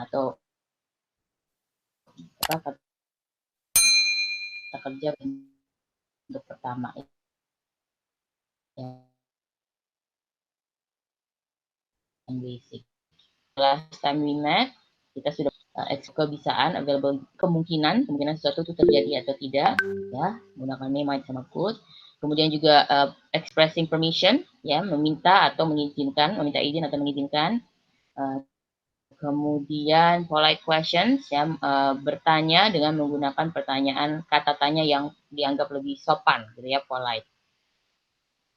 atau apa kata kerja bentuk pertama yang basic. Last time we met, kita sudah kebisaan, available, kemungkinan sesuatu itu terjadi atau tidak, ya, menggunakan may, might, sama could. Kemudian juga expressing permission, ya, meminta atau mengizinkan, meminta izin atau mengizinkan. Kemudian polite questions, ya, bertanya dengan menggunakan pertanyaan kata tanya yang dianggap lebih sopan, gitu ya, polite.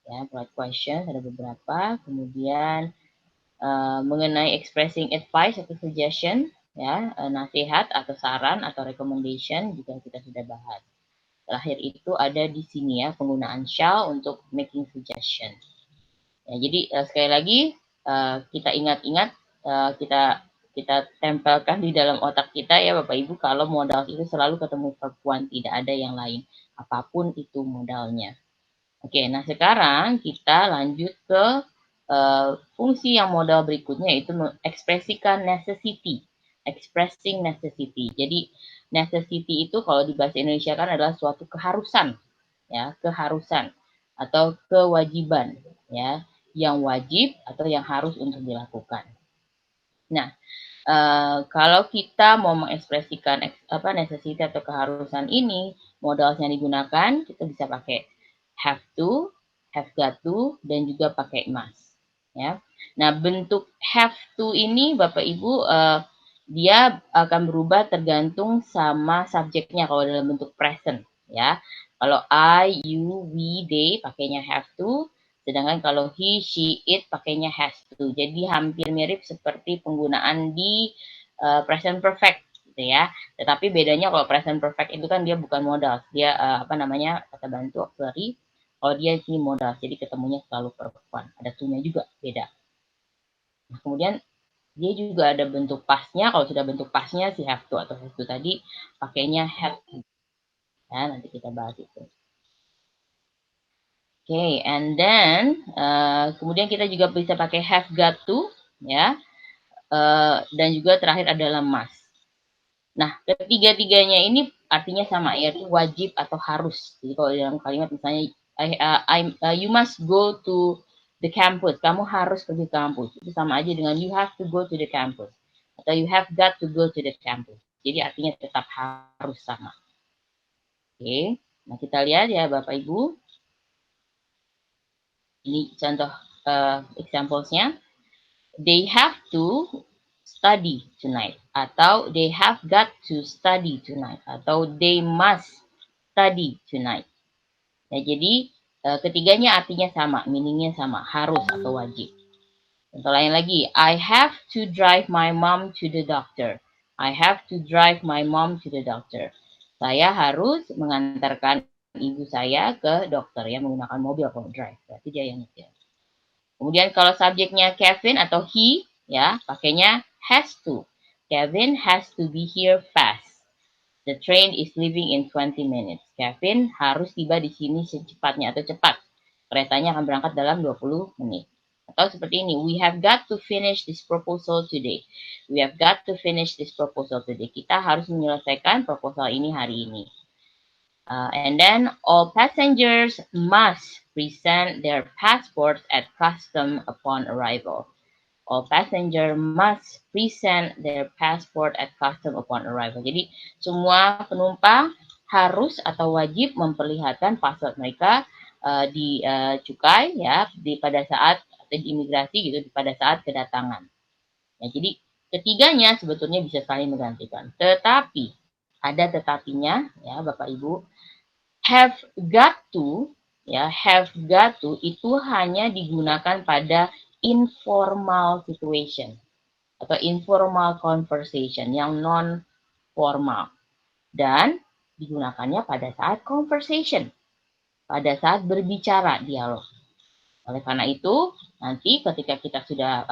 Ya, polite questions ada beberapa. Kemudian mengenai expressing advice atau suggestion, ya, nasihat atau saran atau recommendation juga kita sudah bahas. Terakhir itu ada di sini, ya, penggunaan shall untuk making suggestion. Ya, jadi sekali lagi kita ingat-ingat, kita tempelkan di dalam otak kita, ya Bapak Ibu, kalau modal itu selalu ketemu verb one, tidak ada yang lain, apapun itu modalnya. Oke, nah sekarang kita lanjut ke fungsi yang modal berikutnya, yaitu mengekspresikan necessity. Expressing necessity. Jadi necessity itu kalau di bahasa Indonesia kan adalah suatu keharusan, ya, keharusan atau kewajiban, ya, yang wajib atau yang harus untuk dilakukan. Nah, kalau kita mau mengekspresikan necessity atau keharusan ini, modal yang digunakan kita bisa pakai have to, have got to, dan juga pakai must. Ya. Nah, bentuk have to ini Bapak Ibu dia akan berubah tergantung sama subjeknya kalau dalam bentuk present, ya. Kalau I, you, we, they pakainya have to, sedangkan kalau he, she, it pakainya has to. Jadi hampir mirip seperti penggunaan di present perfect, gitu ya. Tetapi bedanya kalau present perfect itu kan dia bukan modal, dia kata bantu auxiliary. Kalau dia sini modal, jadi ketemunya selalu perempuan. Ada to-nya juga beda. Nah, kemudian dia juga ada bentuk pasnya. Kalau sudah bentuk pasnya si have to atau has to tadi pakainya have to. Ya, nanti kita bahas itu. Oke, and then kemudian kita juga bisa pakai have got to, ya, dan juga terakhir adalah must. Nah, ketiga-tiganya ini artinya sama, yaitu wajib atau harus. Jadi kalau dalam kalimat misalnya you must go to the campus, kamu harus pergi ke kampus. Itu sama aja dengan you have to go to the campus atau you have got to go to the campus. Jadi artinya tetap harus sama. Oke, nah kita lihat ya Bapak Ibu. Ini contoh examplesnya. They have to study tonight, atau they have got to study tonight, atau they must study tonight. Ya, jadi ketiganya artinya sama, meaningnya sama, harus atau wajib. Contoh lain lagi, I have to drive my mom to the doctor. I have to drive my mom to the doctor. Saya harus mengantarkan ibu saya ke dokter, ya, menggunakan mobil kalau drive. Berarti dia yang nyetir. Kemudian kalau subjeknya Kevin atau he, ya, pakainya has to. Kevin has to be here fast. The train is leaving in 20 minutes. Kevin harus tiba di sini secepatnya atau cepat. Keretanya akan berangkat dalam 20 menit. Atau seperti ini, we have got to finish this proposal today. We have got to finish this proposal today. Kita harus menyelesaikan proposal ini hari ini. And then all passengers must present their passports at custom upon arrival. All passenger must present their passport at custom upon arrival. Jadi semua penumpang harus atau wajib memperlihatkan paspor mereka di cukai, ya, pada saat di imigrasi gitu, pada saat kedatangan. Ya, jadi ketiganya sebetulnya bisa saling menggantikan. Tetapi ada tetapinya, ya Bapak Ibu. Have got to, ya, have got to itu hanya digunakan pada informal situation atau informal conversation yang non formal, dan digunakannya pada saat conversation, pada saat berbicara, dialog. Oleh karena itu, nanti ketika kita sudah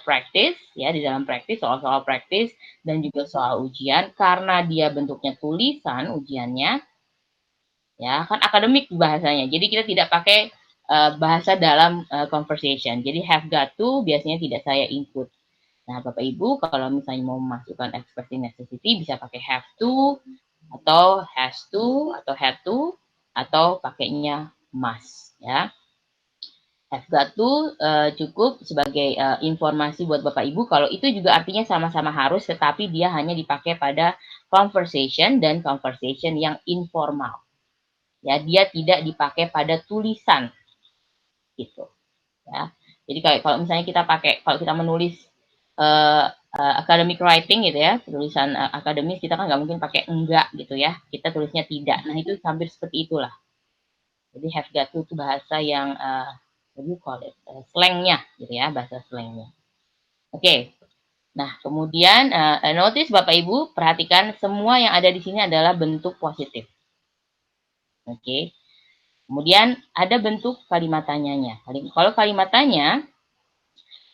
praktis, ya, di dalam praktis, soal-soal praktis dan juga soal ujian, karena dia bentuknya tulisan ujiannya, ya kan akademik bahasanya, jadi kita tidak pakai bahasa dalam conversation. Jadi have got to biasanya tidak saya input. Nah, Bapak Ibu, kalau misalnya mau memasukkan expressing necessity bisa pakai have to, atau has to, atau had to, atau pakainya must, ya. Have got to cukup sebagai informasi buat Bapak Ibu kalau itu juga artinya sama-sama harus, tetapi dia hanya dipakai pada conversation dan conversation yang informal. Ya, dia tidak dipakai pada tulisan gitu, ya. Jadi kalau misalnya kita pakai, kalau kita menulis academic writing gitu ya, tulisan akademis, kita kan nggak mungkin pakai enggak gitu ya, kita tulisnya tidak. Nah, itu hampir seperti itulah. Jadi have got to itu bahasa yang what do you call it, slangnya gitu ya, bahasa slangnya. Oke. Nah, kemudian notice Bapak Ibu, perhatikan semua yang ada di sini adalah bentuk positif. Oke. Kemudian ada bentuk kalimat tanyanya. Kalau kalimat tanya,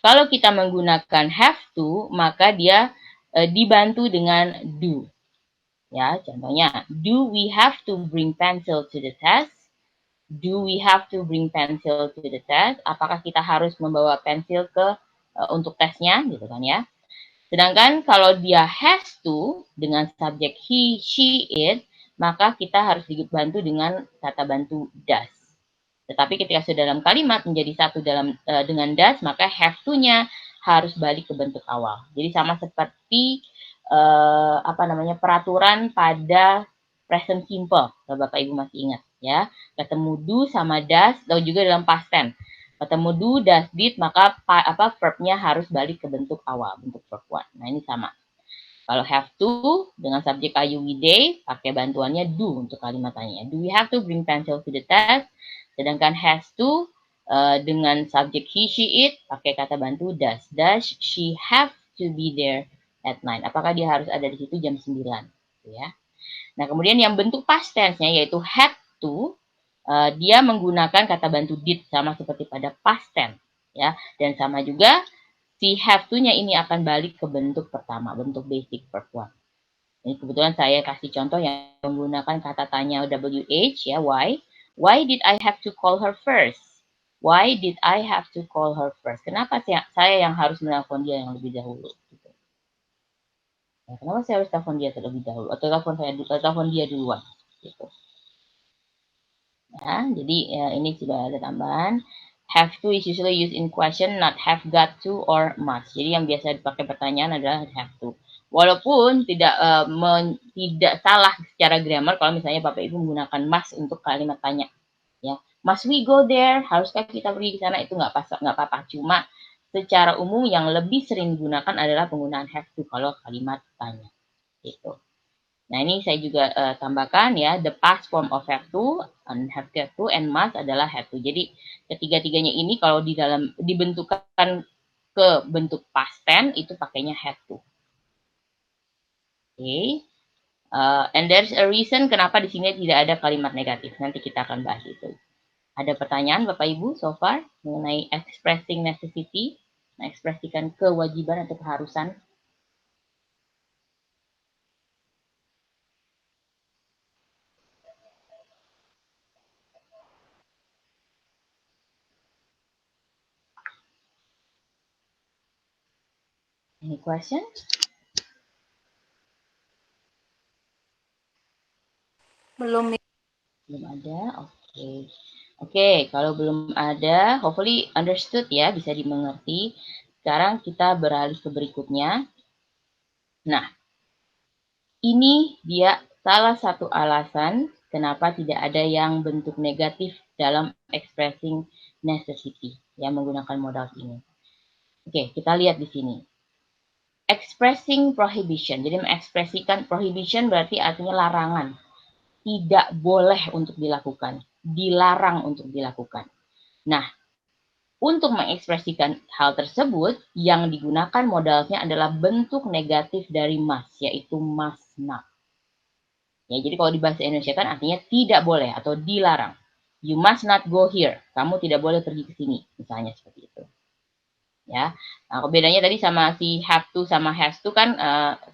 kalau kita menggunakan have to, maka dia dibantu dengan do. Ya, contohnya, do we have to bring pencil to the test? Do we have to bring pencil to the test? Apakah kita harus membawa pensil ke untuk tesnya, gitu kan ya? Sedangkan kalau dia has to dengan subjek he, she, it, maka kita harus dibantu dengan kata bantu does. Tetapi ketika sudah dalam kalimat menjadi satu dengan does, maka have to-nya harus balik ke bentuk awal. Jadi sama seperti peraturan pada present simple, kalau Bapak Ibu masih ingat ya. Ketemu do sama does, atau juga dalam past tense. Ketemu do, does, did, maka verb-nya harus balik ke bentuk awal, bentuk verb one. Nah, ini sama. Kalau have to dengan subjek I, you, we, they, pakai bantuannya do untuk kalimat tanya. Do we have to bring pencil to the test? Sedangkan has to dengan subjek he, she, it, pakai kata bantu does. Does she have to be there at 9? Apakah dia harus ada di situ jam 9? Ya. Nah, kemudian yang bentuk past tense-nya yaitu had to, dia menggunakan kata bantu did sama seperti pada past tense, ya. Dan sama juga si have to-nya ini akan balik ke bentuk pertama, bentuk basic verb one. Ini kebetulan saya kasih contoh yang menggunakan kata tanya WH, ya, why. Why did I have to call her first? Why did I have to call her first? Kenapa saya yang harus menelpon dia yang lebih dahulu? Gitu. Nah, kenapa saya harus telepon dia terlebih dahulu? Atau telepon dia duluan? Gitu. Ya, jadi ini sudah ada tambahan. Have to is usually used in question, not have got to or must. Jadi yang biasa dipakai pertanyaan adalah have to. Walaupun tidak salah secara grammar kalau misalnya Bapak Ibu menggunakan must untuk kalimat tanya. Ya, must we go there? Haruskah kita pergi ke sana? Itu nggak apa-apa. Cuma secara umum yang lebih sering digunakan adalah penggunaan have to kalau kalimat tanya. Gitu. Nah, ini saya juga tambahkan ya, the past form of have to, and must adalah have to. Jadi, ketiga-tiganya ini kalau dibentukkan ke bentuk past tense, itu pakainya have to. Oke. And there's a reason kenapa di sini tidak ada kalimat negatif. Nanti kita akan bahas itu. Ada pertanyaan Bapak Ibu so far mengenai expressing necessity, mengekspresikan kewajiban atau keharusan? Any question? Belum. Belum ada, oke. Oke, kalau belum ada, hopefully understood ya, bisa dimengerti. Sekarang kita beralih ke berikutnya. Nah, ini dia salah satu alasan kenapa tidak ada yang bentuk negatif dalam expressing necessity, yang menggunakan modal ini. Oke, kita lihat di sini. Expressing prohibition, jadi mengekspresikan prohibition berarti artinya larangan. Tidak boleh untuk dilakukan, dilarang untuk dilakukan. Nah, untuk mengekspresikan hal tersebut, yang digunakan modalnya adalah bentuk negatif dari must, yaitu must not. Ya, jadi kalau di bahasa Indonesia kan artinya tidak boleh atau dilarang. You must not go here. Kamu tidak boleh pergi ke sini, misalnya seperti itu. Ya, nah bedanya tadi sama si have to sama has to kan,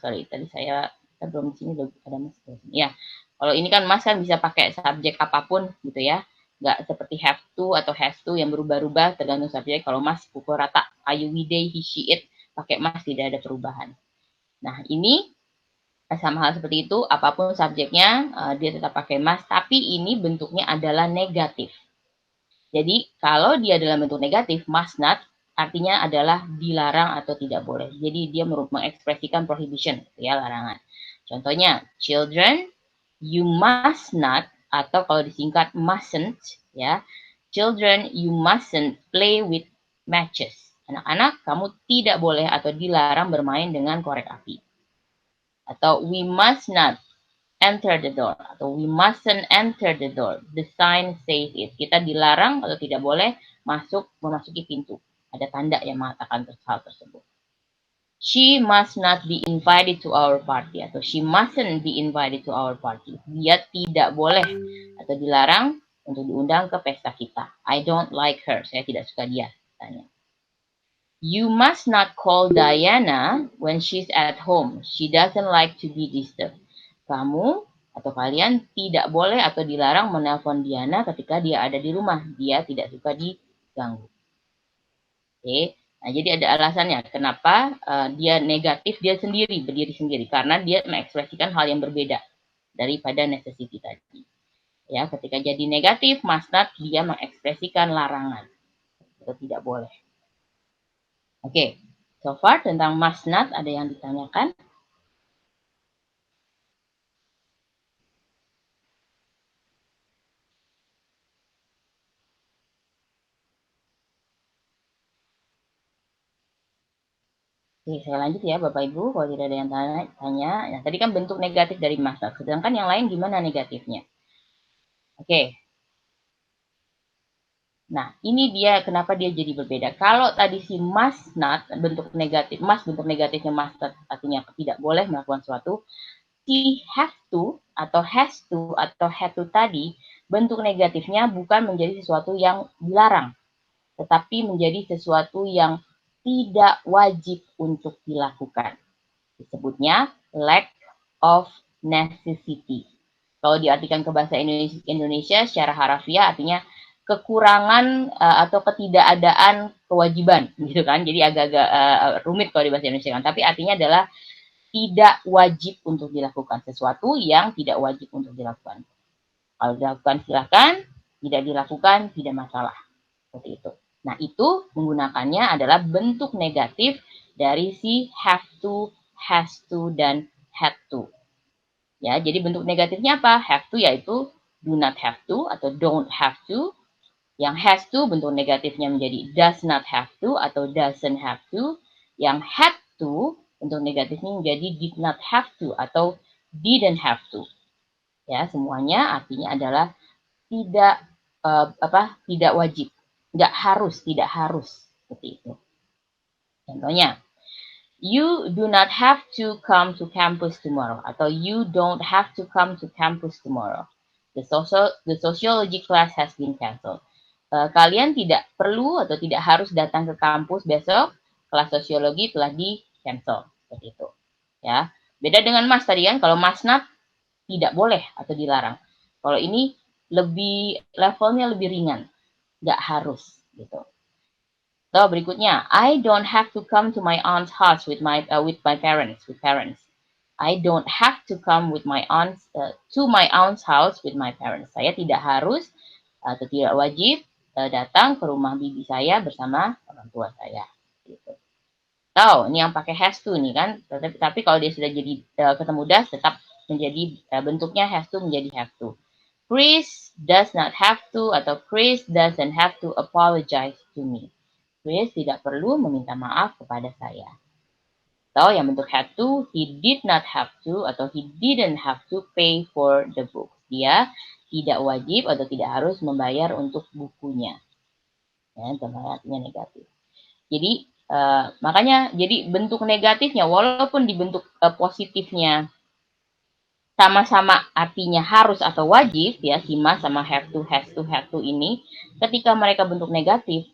sorry tadi kita belum di sini ada mas. Ya, kalau ini kan mas kan bisa pakai subjek apapun gitu ya, nggak seperti have to atau has to yang berubah-ubah tergantung subjek. Kalau mas pukul rata, I, you, we, they, he, she, it, pakai must tidak ada perubahan. Nah, ini sama hal seperti itu, apapun subjeknya, dia tetap pakai must, tapi ini bentuknya adalah negatif. Jadi, kalau dia dalam bentuk negatif, must not, artinya adalah dilarang atau tidak boleh. Jadi, dia mengekspresikan prohibition, ya, larangan. Contohnya, children, you must not, atau kalau disingkat mustn't, ya, children, you mustn't play with matches. Anak-anak, kamu tidak boleh atau dilarang bermain dengan korek api. Atau we must not enter the door, atau we mustn't enter the door. The sign says it. Kita dilarang atau tidak boleh memasuki pintu. Ada tanda yang mengatakan hal tersebut. She must not be invited to our party, atau she mustn't be invited to our party. Dia tidak boleh atau dilarang untuk diundang ke pesta kita. I don't like her. Saya tidak suka dia. Tanya. You must not call Diana when she's at home. She doesn't like to be disturbed. Kamu atau kalian tidak boleh atau dilarang menelpon Diana ketika dia ada di rumah. Dia tidak suka diganggu. Oke. Nah, jadi ada alasannya kenapa dia negatif dia sendiri, berdiri sendiri. Karena dia mengekspresikan hal yang berbeda daripada necessity tadi. Ya, ketika jadi negatif, must not, dia mengekspresikan larangan. Itu tidak boleh. Oke, so far tentang must not ada yang ditanyakan? Oke, saya lanjut ya Bapak Ibu, kalau tidak ada yang tanya. Nah, tadi kan bentuk negatif dari must not, sedangkan yang lain gimana negatifnya? Oke. Nah, ini dia kenapa dia jadi berbeda. Kalau tadi si must not, bentuk negatif, bentuk negatifnya must not, artinya tidak boleh melakukan sesuatu. Si have to, atau has to, atau had to tadi, bentuk negatifnya bukan menjadi sesuatu yang dilarang, tetapi menjadi sesuatu yang tidak wajib untuk dilakukan. Disebutnya lack of necessity. Kalau diartikan ke bahasa Indonesia secara harafiah artinya kekurangan atau ketidakadaan kewajiban gitu kan. Jadi agak-agak rumit kalau di bahasa Indonesia kan. Tapi artinya adalah tidak wajib untuk dilakukan, sesuatu yang tidak wajib untuk dilakukan. Kalau dilakukan silakan, tidak dilakukan tidak masalah. Seperti itu. Nah, itu menggunakannya adalah bentuk negatif dari si have to, has to, dan had to. Ya, jadi bentuk negatifnya apa? Have to yaitu do not have to atau don't have to. Yang has to bentuk negatifnya menjadi does not have to atau doesn't have to. Yang had to bentuk negatifnya menjadi did not have to atau didn't have to. Ya, semuanya artinya adalah tidak tidak wajib, tidak harus seperti itu. Contohnya, you do not have to come to campus tomorrow atau you don't have to come to campus tomorrow. The sociology class has been cancelled. Kalian tidak perlu atau tidak harus datang ke kampus besok. Kelas sosiologi telah di cancel seperti itu. Ya, beda dengan must tadi kan. Kalau must not tidak boleh atau dilarang. Kalau ini levelnya lebih ringan, nggak harus gitu. So, berikutnya, I don't have to come to my aunt's house with my parents. I don't have to come with my aunt's to my aunt's house with my parents. Saya tidak harus atau tidak wajib datang ke rumah bibi saya bersama orang tua saya. Gitu. Tahu, ini yang pakai has to nih kan. Tapi kalau dia sudah jadi ketemu does, tetap menjadi bentuknya has to menjadi have to. Chris does not have to atau Chris doesn't have to apologize to me. Chris tidak perlu meminta maaf kepada saya. Atau yang bentuk had to, he did not have to atau he didn't have to pay for the book. Dia tidak wajib atau tidak harus membayar untuk bukunya. Ya, contohnya artinya negatif. Jadi makanya jadi bentuk negatifnya walaupun di bentuk positifnya sama-sama artinya harus atau wajib ya, si must sama have to, has to, had to ini ketika mereka bentuk negatif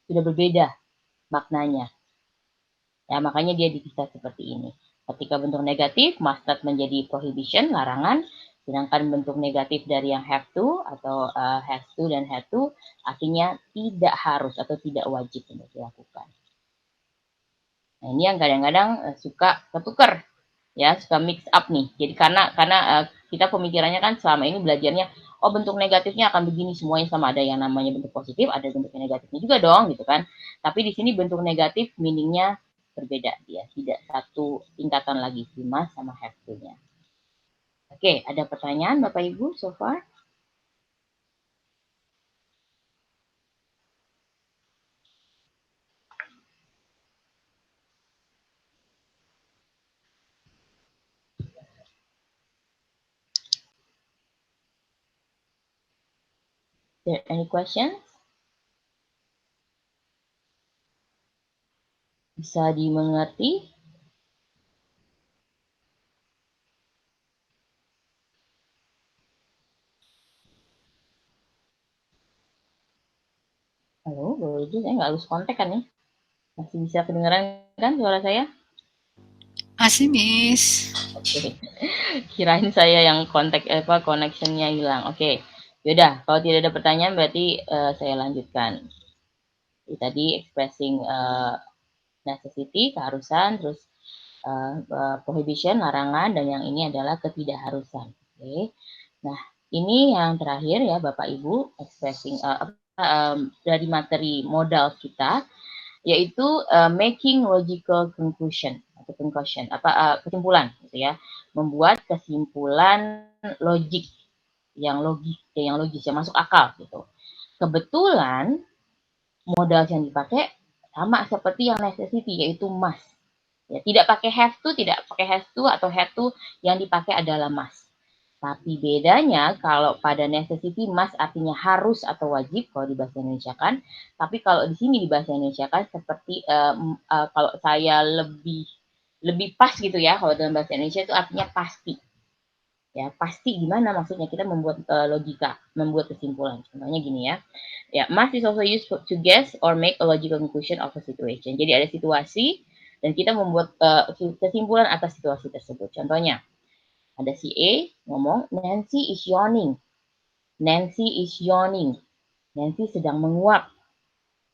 sudah berbeda maknanya. Ya, makanya dia dipisah seperti ini. Ketika bentuk negatif, must not menjadi prohibition, larangan. Sedangkan bentuk negatif dari yang have to atau has to dan had to artinya tidak harus atau tidak wajib untuk dilakukan. Nah, ini yang kadang-kadang suka ketuker, ya, suka mix up nih. Jadi karena kita pemikirannya kan selama ini belajarnya, oh bentuk negatifnya akan begini semuanya sama, ada yang namanya bentuk positif, ada bentuk negatifnya juga dong, gitu kan. Tapi di sini bentuk negatif meaningnya berbeda, dia tidak satu tingkatan lagi, si must sama have to-nya. Oke, ada pertanyaan Bapak Ibu so far? There any questions? Bisa dimengerti? Halo, boleh saya nggak harus kontak kan nih? Masih bisa kedengeran kan suara saya? Masih, Miss. Oke. Kirain saya yang kontak connectionnya hilang. Oke. Yaudah, kalau tidak ada pertanyaan berarti saya lanjutkan. Jadi, tadi expressing necessity, keharusan, terus prohibition, larangan, dan yang ini adalah ketidakharusan. Oke. Nah, ini yang terakhir ya Bapak Ibu, expressing dari materi modal kita, yaitu making logical conclusion atau conclusion kesimpulan gitu ya, membuat kesimpulan logik yang logis yang masuk akal gitu. Kebetulan modal yang dipakai sama seperti yang necessity, yaitu must. Ya, tidak pakai have to atau had to, yang dipakai adalah must. Tapi bedanya kalau pada necessity must artinya harus atau wajib kalau di bahasa Indonesia kan. Tapi kalau di sini di bahasa Indonesia kan seperti kalau saya lebih pas gitu ya, kalau dalam bahasa Indonesia itu artinya pasti. Ya, pasti gimana maksudnya kita membuat logika, membuat kesimpulan. Contohnya gini ya. Ya, must is also used to guess or make a logical conclusion of a situation. Jadi ada situasi dan kita membuat kesimpulan atas situasi tersebut. Contohnya, ada si A ngomong, Nancy is yawning. Nancy is yawning. Nancy sedang menguap.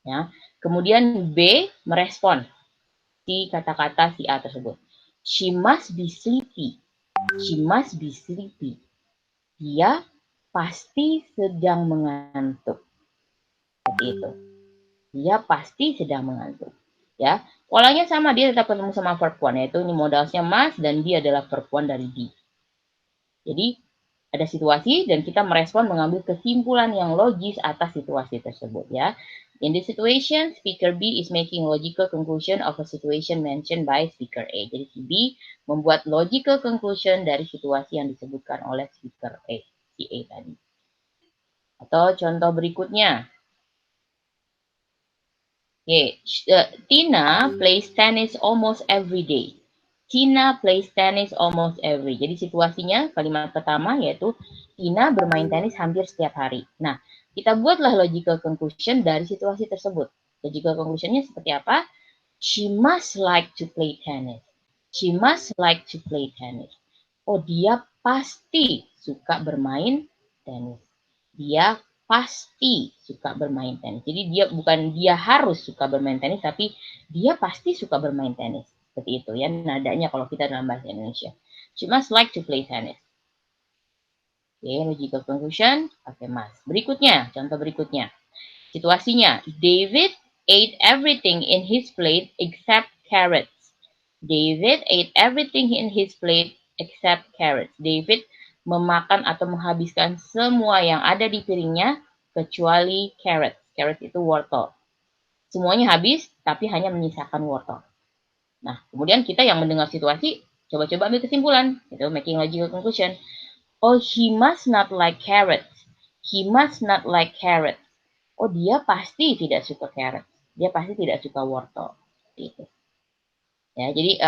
Ya. Kemudian B merespon si kata-kata si A tersebut. She must be sleepy. She must be sleepy. Dia pasti sedang mengantuk. Seperti itu. Dia pasti sedang mengantuk. Ya, polanya sama, dia tetap ketemu sama verb one, yaitu ini modalnya must dan dia adalah verb one dari be. Jadi ada situasi dan kita merespon mengambil kesimpulan yang logis atas situasi tersebut ya. In this situation, speaker B is making logical conclusion of a situation mentioned by speaker A. Jadi si B membuat logical conclusion dari situasi yang disebutkan oleh speaker A, si A tadi. Atau contoh berikutnya. Okay. Tina plays tennis almost every day. Tina plays tennis almost every. Jadi situasinya kalimat pertama yaitu Tina bermain tenis hampir setiap hari. Nah, kita buatlah logical conclusion dari situasi tersebut. Logical conclusionnya seperti apa? She must like to play tennis. She must like to play tennis. Oh, dia pasti suka bermain tenis. Dia pasti suka bermain tenis. Jadi dia harus suka bermain tenis, tapi dia pasti suka bermain tenis. Seperti itu ya nadanya kalau kita dalam bahasa Indonesia. She must like to play tennis. Oke, logical conclusion pakai must. Berikutnya, contoh berikutnya. Situasinya, David ate everything in his plate except carrots. David ate everything in his plate except carrots. David memakan atau menghabiskan semua yang ada di piringnya kecuali carrots. Carrots itu wortel. Semuanya habis, tapi hanya menyisakan wortel. Nah, kemudian kita yang mendengar situasi, coba-coba ambil kesimpulan. Itu making logical conclusion. Oh, he must not like carrots. He must not like carrots. Oh, dia pasti tidak suka carrots. Dia pasti tidak suka wortel. Gitu. Ya, jadi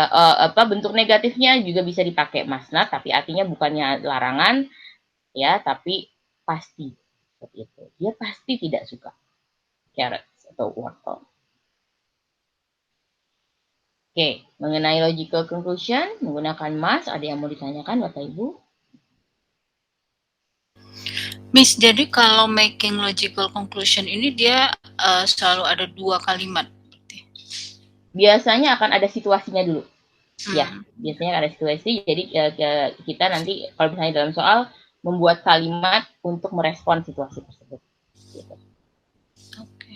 bentuk negatifnya juga bisa dipakai must not, tapi artinya bukannya larangan, ya, tapi pasti seperti itu. Dia pasti tidak suka carrots atau wortel. Oke, mengenai logical conclusion menggunakan must, ada yang mau ditanyakan Bapak Ibu? Miss, jadi kalau making logical conclusion ini dia selalu ada dua kalimat. biasanya akan ada situasinya dulu. Ya, Hmm. biasanya ada situasi. Jadi kita nanti kalau misalnya dalam soal membuat kalimat untuk merespon situasi tersebut. Gitu. Oke.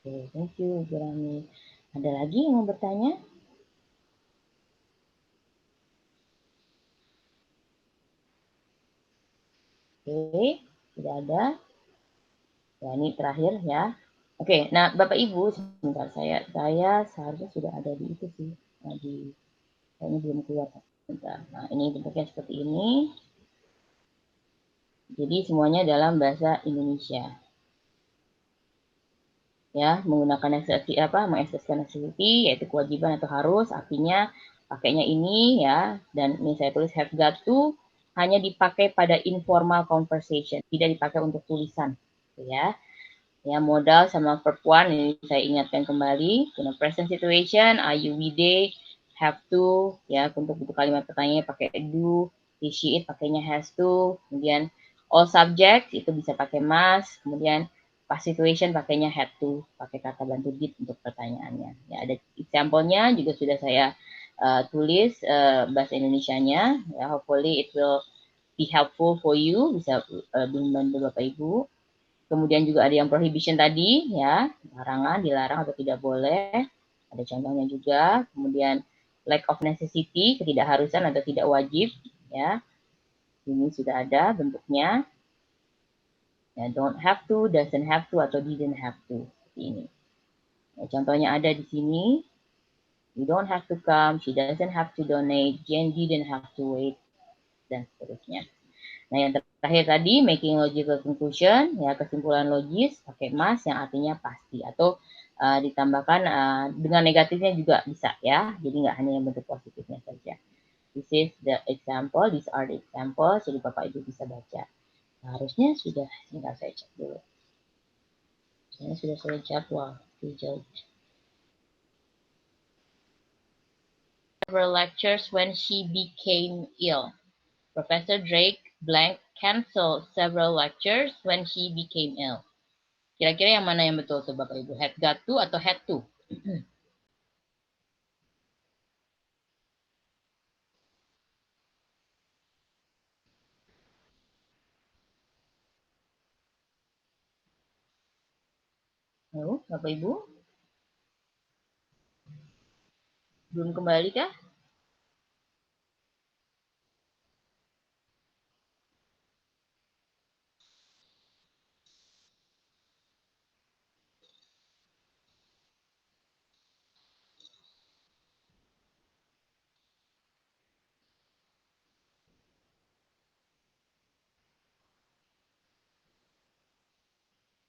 Oke, thank you, Bu Rami. Ada lagi yang mau bertanya? Oke, sudah ada. Ya, ini terakhir ya. Oke, nah Bapak Ibu, sebentar saya seharusnya sudah ada di itu sih. Nah, kayaknya belum keluar. Sebentar. Nah, ini bentuknya seperti ini. Jadi semuanya dalam bahasa Indonesia. Ya, menggunakan mengekspresikan necessity yaitu kewajiban atau harus, artinya pakainya ini ya, dan ini saya tulis have got to hanya dipakai pada informal conversation, tidak dipakai untuk tulisan, ya. Ya, modal sama verb one ini saya ingatkan kembali. Kuna present situation, are you, we, they, have to. Ya, untuk butuh kalimat pertanyaannya pakai do. He, she, it pakainya has to. Kemudian all subject itu bisa pakai must. Kemudian past situation pakainya had to. Pakai kata bantu did untuk pertanyaannya. Ya, ada example-nya juga sudah saya tulis bahasa Indonesianya. Ya, hopefully it will be helpful for you. Bisa membantu Bapak Ibu. Kemudian juga ada yang prohibition tadi, ya, larangan, dilarang atau tidak boleh. Ada contohnya juga. Kemudian lack of necessity, ketidakharusan atau tidak wajib, ya. Ini sudah ada bentuknya. Ya, don't have to, doesn't have to, atau didn't have to. Seperti ini. Ya, contohnya ada di sini. You don't have to come, she doesn't have to donate, Jen didn't have to wait, dan seterusnya. Nah, yang terakhir tadi, making logical conclusion, ya kesimpulan logis, pakai must yang artinya pasti. Atau ditambahkan dengan negatifnya juga bisa ya. Jadi nggak hanya yang bentuk positifnya saja. This is the example, these are the examples, jadi Bapak Ibu bisa baca. Nah, harusnya sudah, sebentar saya cek dulu. Ini sudah saya jadwal. Several lectures when she became ill. Professor Drake blank canceled several lectures when she became ill. Kira-kira yang mana yang betul tuh Bapak Ibu? Had got to atau had to? Halo, Bapak Ibu? Belum kembali kah?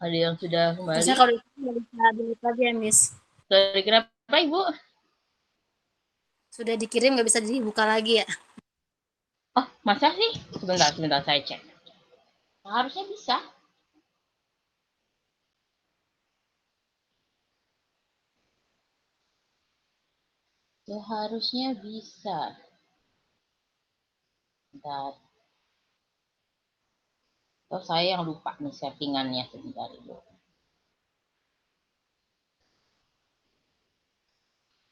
Ada yang sudah kembali? Terusnya kalau itu nggak bisa dilihat lagi ya, Miss. Sorry, kenapa Ibu? Sudah dikirim nggak bisa dibuka lagi ya? Oh, masa sih? Sebentar saya cek. Nah, harusnya bisa. Seharusnya bisa. Bentar. Oh, saya yang lupa nih settingannya sebentar Ibu.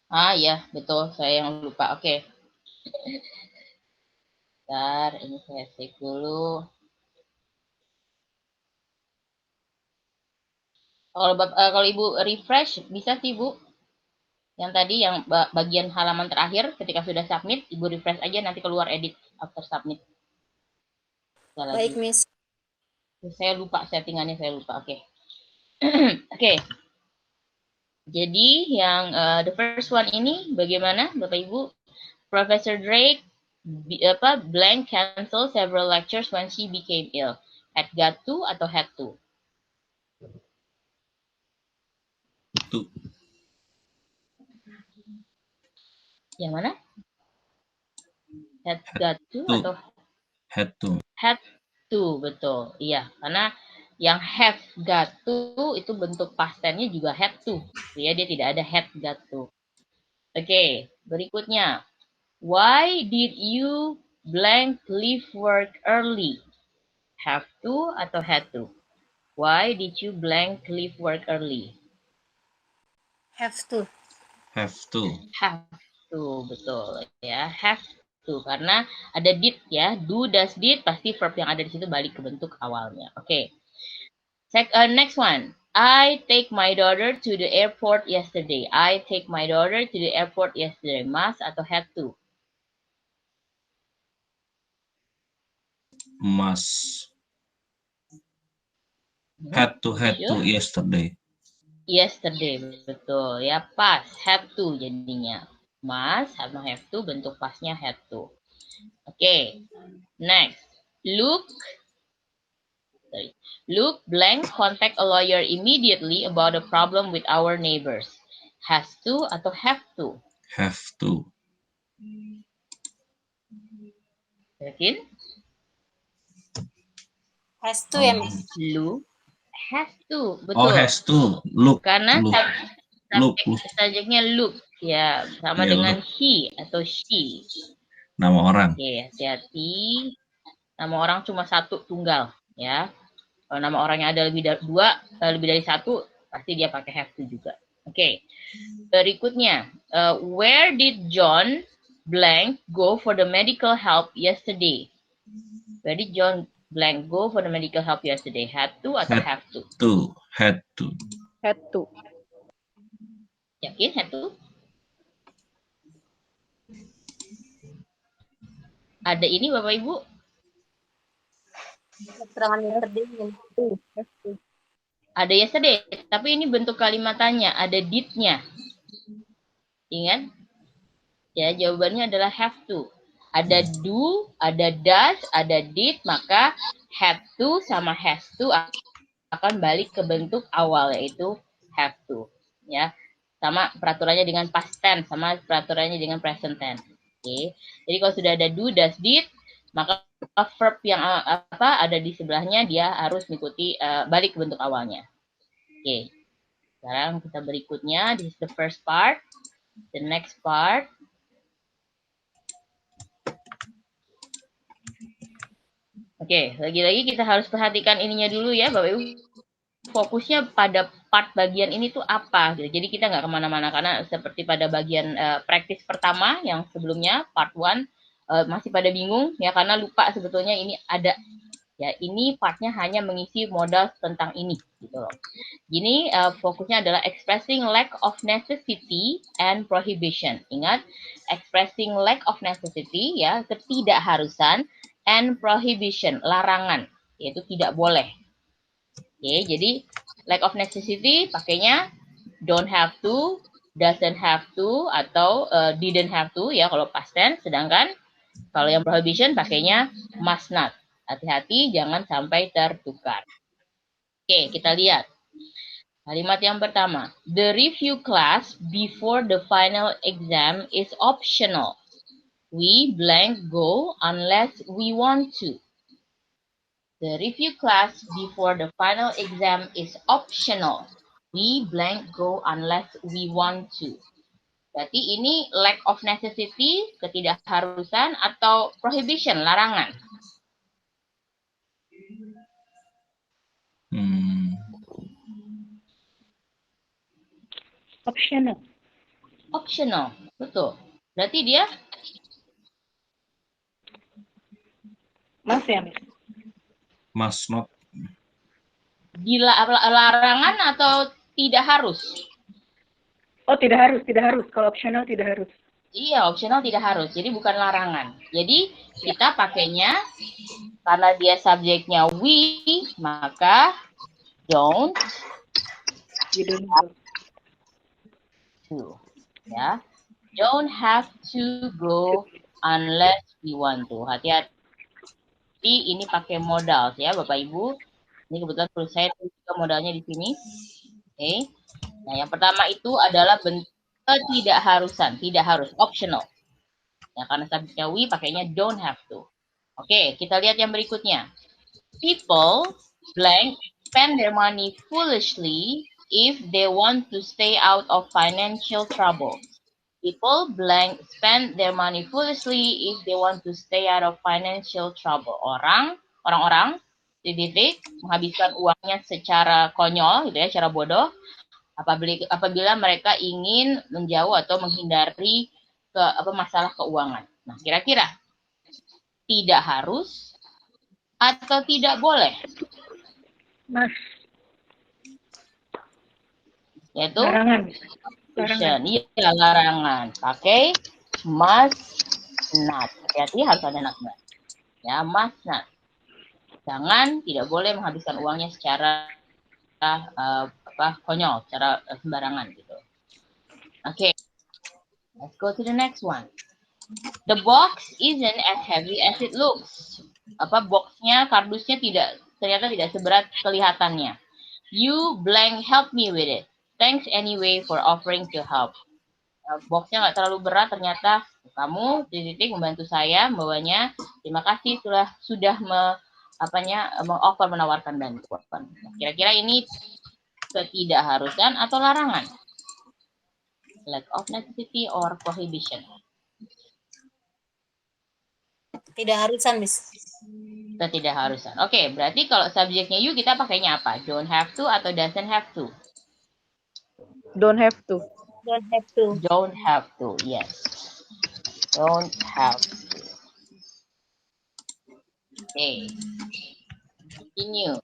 Ah, ya, betul. Saya yang lupa. Oke. Bentar, ini saya cek dulu. Kalau Ibu refresh, bisa sih Bu. Yang tadi yang bagian halaman terakhir ketika sudah submit, Ibu refresh aja nanti keluar edit after submit. Baik, Miss. Saya lupa settingannya, saya lupa. Oke. Oke. Jadi yang the first one ini bagaimana Bapak Ibu? Professor Drake blank cancel several lectures when she became ill. Had got to atau had to? To. Yang mana? Had got to atau had to? Had to, betul. Iya, karena yang have got to itu bentuk past tense-nya juga had to. Ya, dia tidak ada had got to. Oke, berikutnya. Why did you blank leave work early? Have to atau had to? Why did you blank leave work early? Have to. Have to. Have to, betul ya. Have to karena ada did ya. Do, does, did pasti verb yang ada di situ balik ke bentuk awalnya. Oke. Next one. I take my daughter to the airport yesterday. I take my daughter to the airport yesterday. Must atau have to? Must. Had to yesterday. Yesterday, betul ya. Past, have to jadinya. Must sama have to, bentuk pastnya have to. Oke. Next. Luke blank contact a lawyer immediately about a problem with our neighbors. Has to atau have to? Have to. Yakin? Has to ya, Miss. Luke has to, betul. Oh, has to. Look. Karena Look. subjeknya look, ya sama Ya, dengan look. he atau she. Nama orang. Oke, hati-hati. Nama orang cuma satu tunggal, ya. Kalau nama orangnya ada lebih dari lebih dari satu, pasti dia pakai have to juga. Oke. Berikutnya, where did John blank go for the medical help yesterday? Where did John blank go for the medical help yesterday? Had to atau have to? Had to. Had to. Yakin had to? Ada ini Bapak Ibu? Keterangan yesterday. Ada yesterday, tapi ini bentuk kalimat tanya, ada did-nya. Ingat? Ya, jawabannya adalah have to. Ada do, ada does, ada did, maka have to sama has to akan balik ke bentuk awal, yaitu have to. Ya, sama peraturannya dengan past tense, sama peraturannya dengan present tense. Oke. Jadi kalau sudah ada do, does, did, maka verb yang ada di sebelahnya dia harus mengikuti balik ke bentuk awalnya. Oke. Sekarang kita berikutnya, this is the first part. The next part. Oke, lagi-lagi kita harus perhatikan ininya dulu ya, Bapak Ibu. Fokusnya pada part bagian ini tuh apa gitu. Jadi kita nggak kemana-mana karena seperti pada bagian praktis pertama yang sebelumnya part 1 masih pada bingung ya karena lupa sebetulnya ini ada ya, ini partnya hanya mengisi modal tentang ini gitu loh. Gini fokusnya adalah expressing lack of necessity and prohibition. Ingat, expressing lack of necessity ya, ketidakharusan, and prohibition, larangan, yaitu tidak boleh. Oke, jadi lack of necessity pakainya don't have to, doesn't have to, atau didn't have to ya kalau past tense. Sedangkan kalau yang prohibition pakainya must not. Hati-hati jangan sampai tertukar. Oke, kita lihat. Kalimat yang pertama. The review class before the final exam is optional. We blank go unless we want to. The review class before the final exam is optional. We blank go unless we want to. Berarti ini lack of necessity, ketidakharusan, atau prohibition, larangan. Optional. Optional, betul. Berarti dia Mas ya, Miss? Must not. Larangan atau tidak harus? Oh, tidak harus. Kalau optional tidak harus. Iya, optional tidak harus. Jadi bukan larangan. Jadi kita pakainya karena dia subjeknya we, maka don't have to. Ya. Don't have to go unless we want to. Hati-hati. Ini pakai modal ya Bapak Ibu. Ini kebetulan perlu saya juga modalnya di sini. Oke. Nah, yang pertama itu adalah bentuk ketidakharusan, tidak harus, optional. Ya, karena subjeknya we pakainya don't have to. Oke, kita lihat yang berikutnya. People blank spend their money foolishly if they want to stay out of financial trouble. People blank spend their money foolishly if they want to stay out of financial trouble. Orang-orang menghabiskan uangnya secara konyol gitu ya, secara bodoh apabila mereka ingin menjauh atau menghindari masalah keuangan. Nah, kira-kira tidak harus atau tidak boleh? Mas, Yaitu larangan. larangan. Iya, larangan. Pakai must not. Hati-hati harus ada not-nya. Ya, must not. Jangan, tidak boleh menghabiskan uangnya secara konyol, secara sembarangan gitu. Oke. Let's go to the next one. The box isn't as heavy as it looks. Boxnya, kardusnya ternyata tidak seberat kelihatannya. You blank help me with it. Thanks anyway for offering to help. Boxnya nggak terlalu berat ternyata. Kamu titik membantu saya membawanya. Terima kasih sudah menawarkan bantuan. Kira-kira ini ketidakharusan atau larangan? Lack of necessity or prohibition? Ketidakharusan, Miss. Ketidakharusan. Oke, berarti kalau subjeknya you kita pakainya apa? Don't have to atau doesn't have to? Don't have to. Don't have to. Don't have to, yes. Don't have to. Okay. Continue.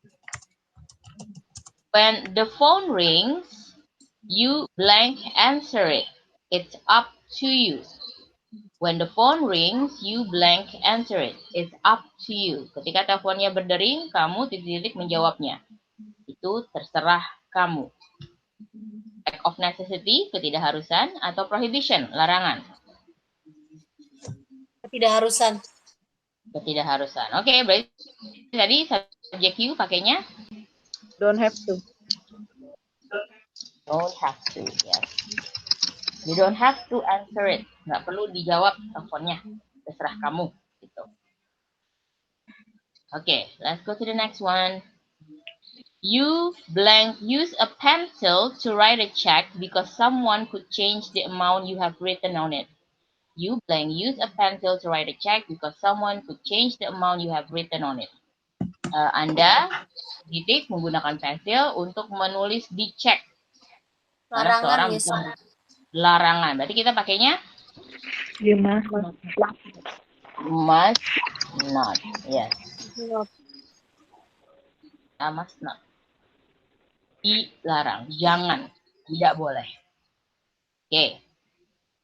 When the phone rings, you blank answer it. It's up to you. When the phone rings, you blank answer it. It's up to you. Ketika teleponnya berdering, kamu titik-titik menjawabnya. Itu terserah kamu. Lack of necessity, ketidakharusan, atau prohibition, larangan? Ketidakharusan. Ketidakharusan. Oke, berarti tadi subjek you pakainya? Don't have to. Don't have to, yes. You don't have to answer it. Nggak perlu dijawab teleponnya. Terserah kamu. Gitu. Okay, let's go to the next one. You blank use a pencil to write a check because someone could change the amount you have written on it. You blank use a pencil to write a check because someone could change the amount you have written on it. Anda titik menggunakan pensil untuk menulis di cek. Larangan, Miss. Larangan. Berarti kita pakainya You must not. Yes. Not. Must not. Dilarang. Jangan. Tidak boleh. Oke.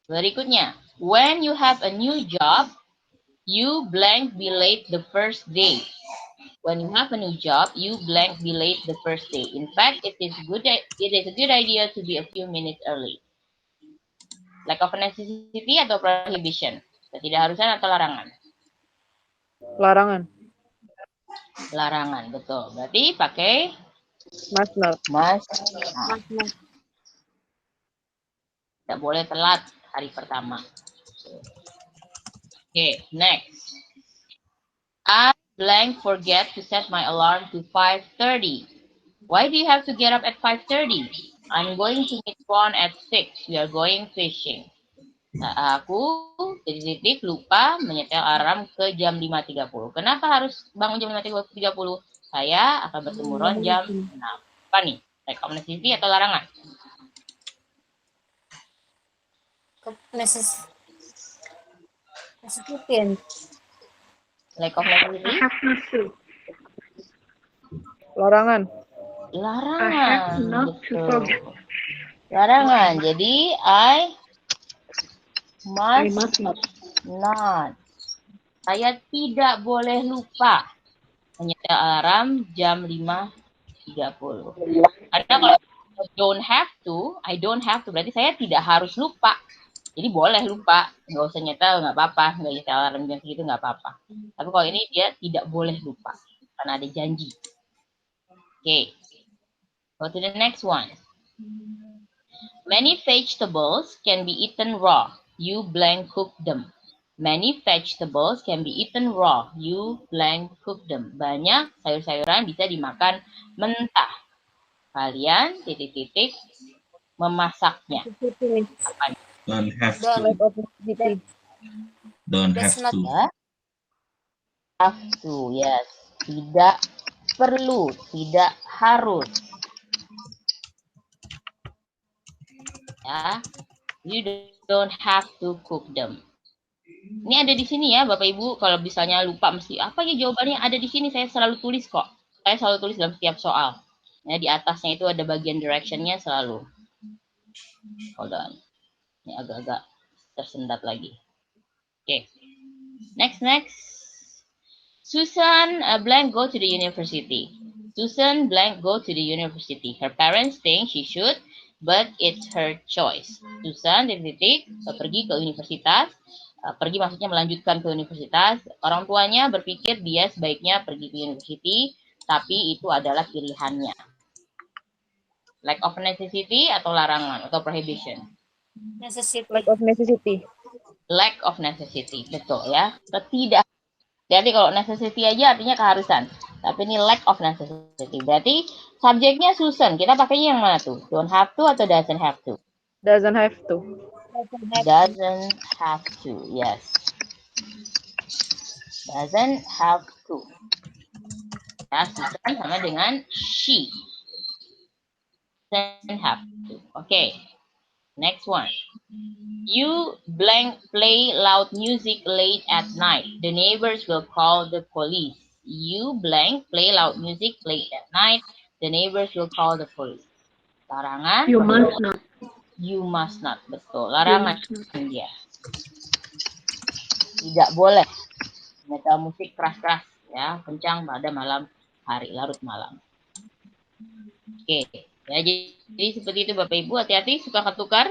Berikutnya. When you have a new job, you blank be late the first day. When you have a new job, you blank be late the first day. In fact, it is a good idea to be a few minutes early. Lack of necessity atau prohibition? Ketidakharusan atau larangan? Larangan. Larangan, betul. Berarti pakai Must not. must not. Tidak boleh telat hari pertama. Okay, next. I blank forget to set my alarm to 5:30. Why do you have to get up at 5:30? I'm going to meet Ron at 6. We are going fishing. Nah, aku titik lupa menyetel alarm ke jam 5.30. Kenapa harus bangun jam 5.30? Saya akan bertemu Ron jam 6. Apa nih? Lack of necessity atau larangan? Necessity. Lack of necessity? have not to. Larangan. Larangan. I have not to betul. forget. Larangan. Jadi I I must must not. not. Saya tidak boleh lupa menyetel alarm jam 5.30. Karena kalau I don't have to berarti saya tidak harus lupa. Jadi boleh lupa, nggak usah nyetel, nggak apa-apa, nggak nyetel alarm jam segitu nggak apa-apa. Tapi kalau ini dia tidak boleh lupa karena ada janji. Okay, go to the next one. Many vegetables can be eaten raw. You blank cook them. Many vegetables can be eaten raw. You blank cook them. Banyak sayur-sayuran bisa dimakan mentah. Kalian titik-titik memasaknya. Apa? Don't have Don't. to. Lack of necessity. Don't have That's not- to. Ya. Have to, yes. Tidak perlu, tidak harus. Ya, you don't have to cook them. Ini ada di sini ya, Bapak Ibu. Kalau misalnya lupa mesti apa ya jawabannya ada di sini. Saya selalu tulis kok. Saya selalu tulis dalam setiap soal. Ya, di atasnya itu ada bagian directionnya selalu. Hold on. Ini agak-agak tersendat lagi. Oke. Next. Susan blank go to the university. Susan blank go to the university. Her parents think she should, but it's her choice. Susan pergi ke universitas. Pergi maksudnya melanjutkan ke universitas. Orang tuanya berpikir dia sebaiknya pergi ke university, tapi itu adalah pilihannya. Lack of necessity atau larangan atau prohibition. Necessity. Lack of necessity. Lack of necessity, betul ya. Tidak. Jadi kalau necessity aja artinya keharusan. Tapi ini lack of necessity. Berarti subjeknya Susan. Kita pakainya yang mana tuh? Don't have to atau doesn't have to? Doesn't have to. Doesn't have to, yes. Doesn't have to. Ya, Susan sama dengan she. Doesn't have to. Okay. Next one. You blank play loud music late at night. The neighbors will call the police. You blank play loud music late at night. The neighbors will call the police. Larangan. You must not. You must not. Betul. Larangan dia. Tidak boleh metal musik keras-keras ya, kencang pada malam hari, larut malam. Oke. Ya, jadi seperti itu Bapak Ibu, hati-hati suka ketukar.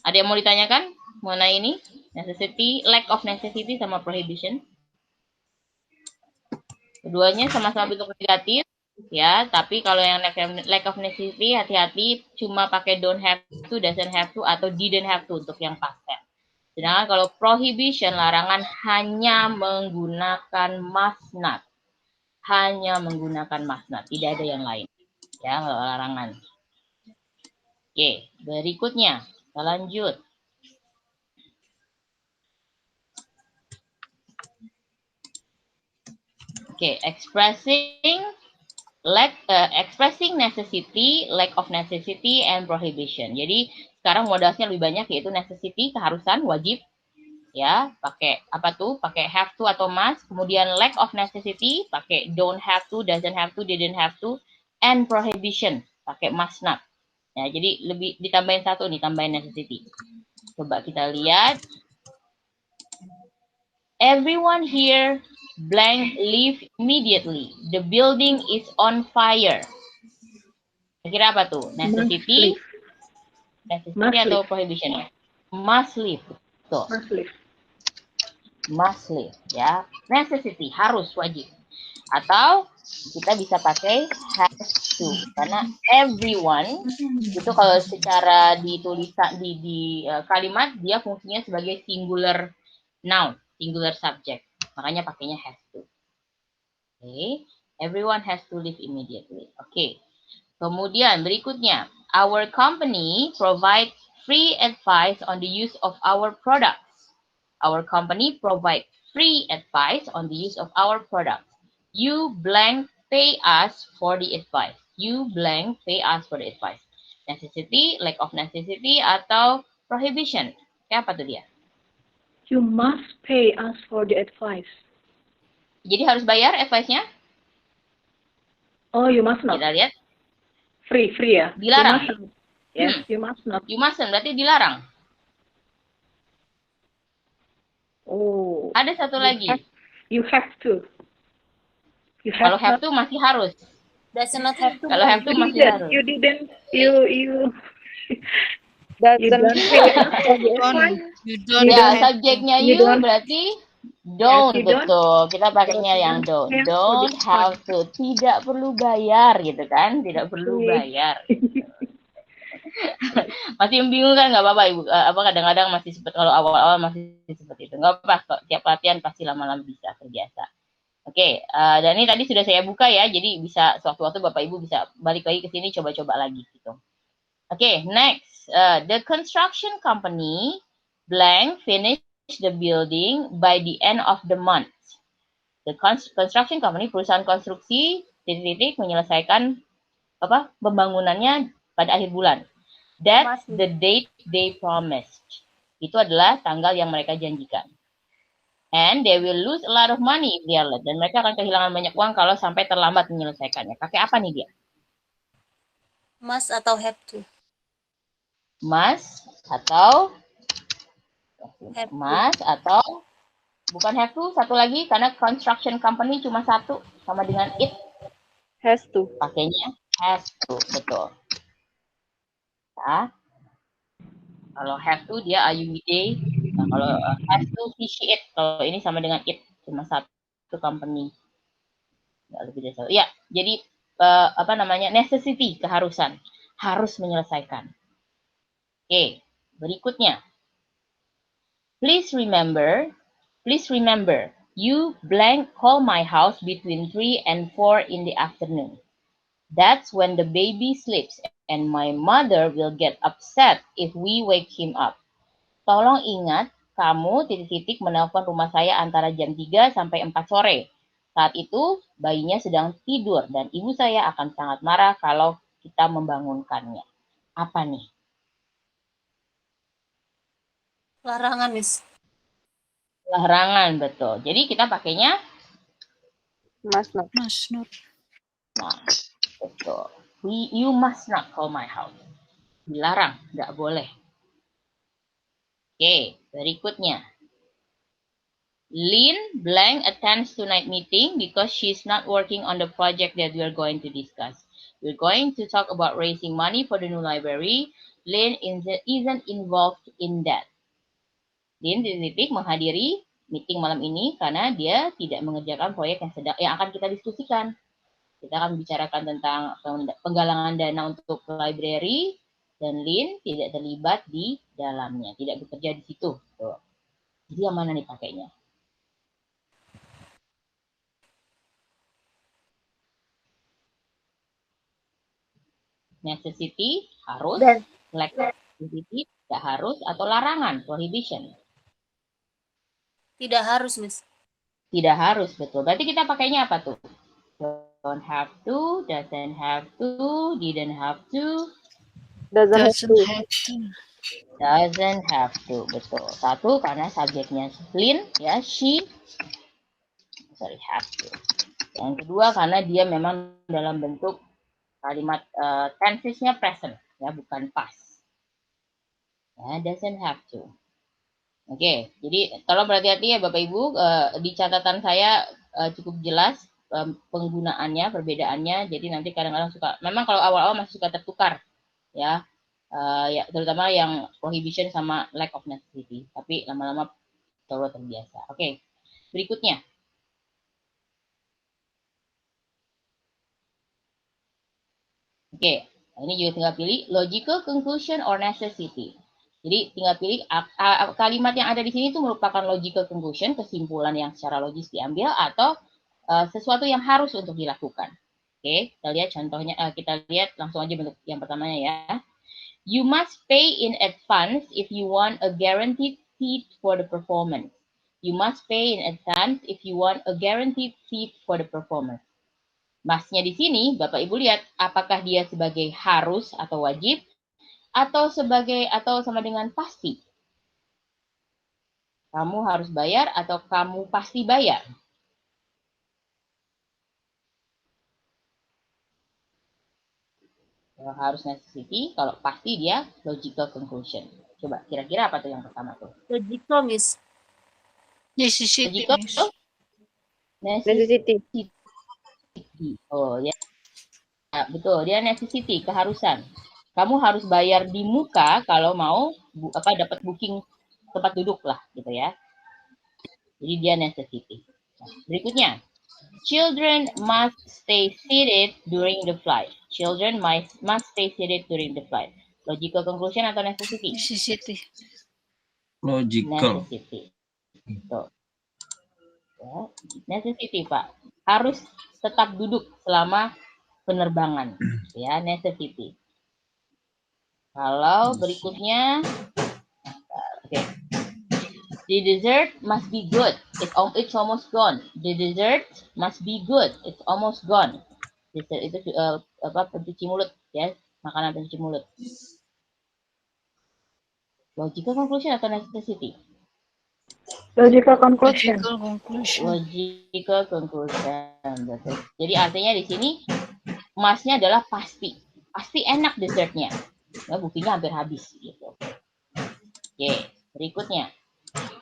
Ada yang mau ditanyakan mengenai ini? Necessity, lack of necessity sama prohibition. Keduanya sama-sama bentuk negatif. Ya, tapi kalau yang lack of necessity, hati-hati cuma pakai don't have to, doesn't have to, atau didn't have to untuk yang past tense. Sedangkan kalau prohibition, larangan hanya menggunakan must not. Hanya menggunakan must not, tidak ada yang lain. Ya, kalau larangan. Oke, berikutnya, kita lanjut. Oke, expressing necessity, lack of necessity, and prohibition. Jadi sekarang modalnya lebih banyak yaitu necessity, keharusan, wajib. Ya, pakai apa tuh? Pakai have to atau must. Kemudian lack of necessity, pakai don't have to, doesn't have to, didn't have to, and prohibition, pakai must not. Ya, jadi lebih ditambahin satu nih, tambahin necessity. Coba kita lihat. Everyone here blank leave immediately. The building is on fire. Kira apa tuh? Necessity? Necessity atau prohibition? Must leave. Tuh. Must leave. Must leave. Ya. Necessity, harus, wajib. Atau kita bisa pakai has to. Karena everyone, itu kalau secara ditulisan di kalimat, dia fungsinya sebagai singular noun. Singular subject. Makanya pakainya has to. Oke. Everyone has to leave immediately. Oke. Kemudian berikutnya. Our company provide free advice on the use of our products. Our company provide free advice on the use of our products. You blank pay us for the advice. You blank pay us for the advice. Necessity, lack of necessity, atau prohibition. Kayak apa tuh dia? You must pay us for the advice. Jadi harus bayar advice-nya? Oh, you must not. Kita lihat. Free ya? Dilarang. You must not. Yes, you must not. You mustn't, berarti dilarang. Oh. Ada satu lagi. You have to. You Kalau have have to masih harus. Does not have to. Kalau have to masih harus. You didn't. You Doesn't don't have to. You don't Ya, have subjeknya you you don't- berarti don't, you don't. betul. Kita pakainya yang Don't don't. have to Don't be have to. Tidak perlu bayar gitu kan. Tidak perlu bayar. Masih bingung kan? Nggak apa-apa Ibu. Apa kadang-kadang masih seperti, kalau awal-awal masih seperti itu. Nggak apa-apa kok. Tiap latihan pasti lama-lama bisa terbiasa. Oke, dan ini tadi sudah saya buka ya. Jadi bisa sewaktu-waktu Bapak Ibu bisa balik lagi ke sini coba-coba lagi gitu. Oke, next. The construction company blank finish the building by the end of the month. The construction company, perusahaan konstruksi, titik-titik menyelesaikan pembangunannya pada akhir bulan. That's Must. the date they promised. Itu adalah tanggal yang mereka janjikan. And they will lose a lot of money if they are late. Dan mereka akan kehilangan banyak uang kalau sampai terlambat menyelesaikannya. Pakai apa nih dia? Must atau have to? Must atau Have to. must atau bukan have to, satu lagi karena construction company cuma satu sama dengan it, Has to. pakainya has to, betul. Nah, kalau have to dia ayuide, nah, kalau has to he she it, kalau ini sama dengan it, cuma satu company, nggak lebih dari satu. Ya, jadi apa namanya, necessity, keharusan, harus menyelesaikan. Oke, berikutnya. Please remember, you blank call my house between 3 and 4 in the afternoon. That's when the baby sleeps and my mother will get upset if we wake him up. Tolong ingat, kamu titik-titik menelpon rumah saya antara jam 3 sampai 4 sore. Saat itu, bayinya sedang tidur dan ibu saya akan sangat marah kalau kita membangunkannya. Apa nih? Larangan, Miss. Larangan, betul. Jadi kita pakainya Must not. Must not. nah, betul. You must not call my house. Dilarang, nggak boleh. Oke, berikutnya. Lynn blank attends tonight meeting because she's not working on the project that we are going to discuss. We're going to talk about raising money for the new library. Lynn isn't involved in that. Lynn titik menghadiri meeting malam ini karena dia tidak mengerjakan proyek yang akan kita diskusikan. Kita akan bicarakan tentang penggalangan dana untuk library dan Lynn tidak terlibat di dalamnya, tidak bekerja di situ. Tuh. Jadi yang mana nih pakainya? Necessity harus, lack necessity tidak harus, atau larangan prohibition. Tidak harus, Miss. Tidak harus, betul. Berarti kita pakainya apa tuh? Don't have to, doesn't have to, didn't have to, Doesn't have to. Have to. doesn't have to, betul. Satu karena subjeknya Lynn, ya, she, have to. Yang kedua karena dia memang dalam bentuk kalimat tenses-nya present, ya, bukan past. Ya, doesn't have to. Oke, jadi tolong berhati-hati ya Bapak Ibu, di catatan saya cukup jelas penggunaannya, perbedaannya. Jadi nanti kadang-kadang suka, memang kalau awal-awal masih suka tertukar, ya, ya terutama yang prohibition sama lack of necessity. Tapi lama-lama terbiasa. Oke, berikutnya. Oke, ini juga tinggal pilih logical conclusion or necessity. Jadi tinggal pilih kalimat yang ada di sini itu merupakan logical conclusion, kesimpulan yang secara logis diambil, atau sesuatu yang harus untuk dilakukan. Oke, kita lihat contohnya, kita lihat langsung aja bentuk yang pertamanya ya. You must pay in advance if you want a guaranteed seat for the performance. You must pay in advance if you want a guaranteed seat for the performance. Masnya di sini, Bapak Ibu lihat, apakah dia sebagai harus atau wajib, atau sama dengan pasti. Kamu harus bayar atau kamu pasti bayar. Kalau harus necessity, kalau pasti dia logical conclusion. Coba kira-kira apa tuh yang pertama tuh? Logical, Miss. Necessity. Logical, Miss. Necessity. Oh ya. Ya, betul, dia necessity, keharusan. Kamu harus bayar di muka kalau mau dapat booking tempat duduk lah gitu ya. Jadi dia necessity. Nah, berikutnya, children must stay seated during the flight. Children must stay seated during the flight. Logical conclusion atau necessity? Necessity. Logical. Necessity. Tuh. Ya, necessity Pak. Harus tetap duduk selama penerbangan. Ya, necessity. Kalau berikutnya, okay. The dessert must be good. It's almost gone. The dessert must be good. It's almost gone. Dessert itu pencuci mulut ya, makanan pencuci mulut. Logical conclusion atau necessity? Logical conclusion. Logical conclusion. Logical conclusion, betul. Jadi artinya di sini emasnya adalah pasti enak dessertnya. Ya, buktinya hampir habis gitu. Oke, berikutnya.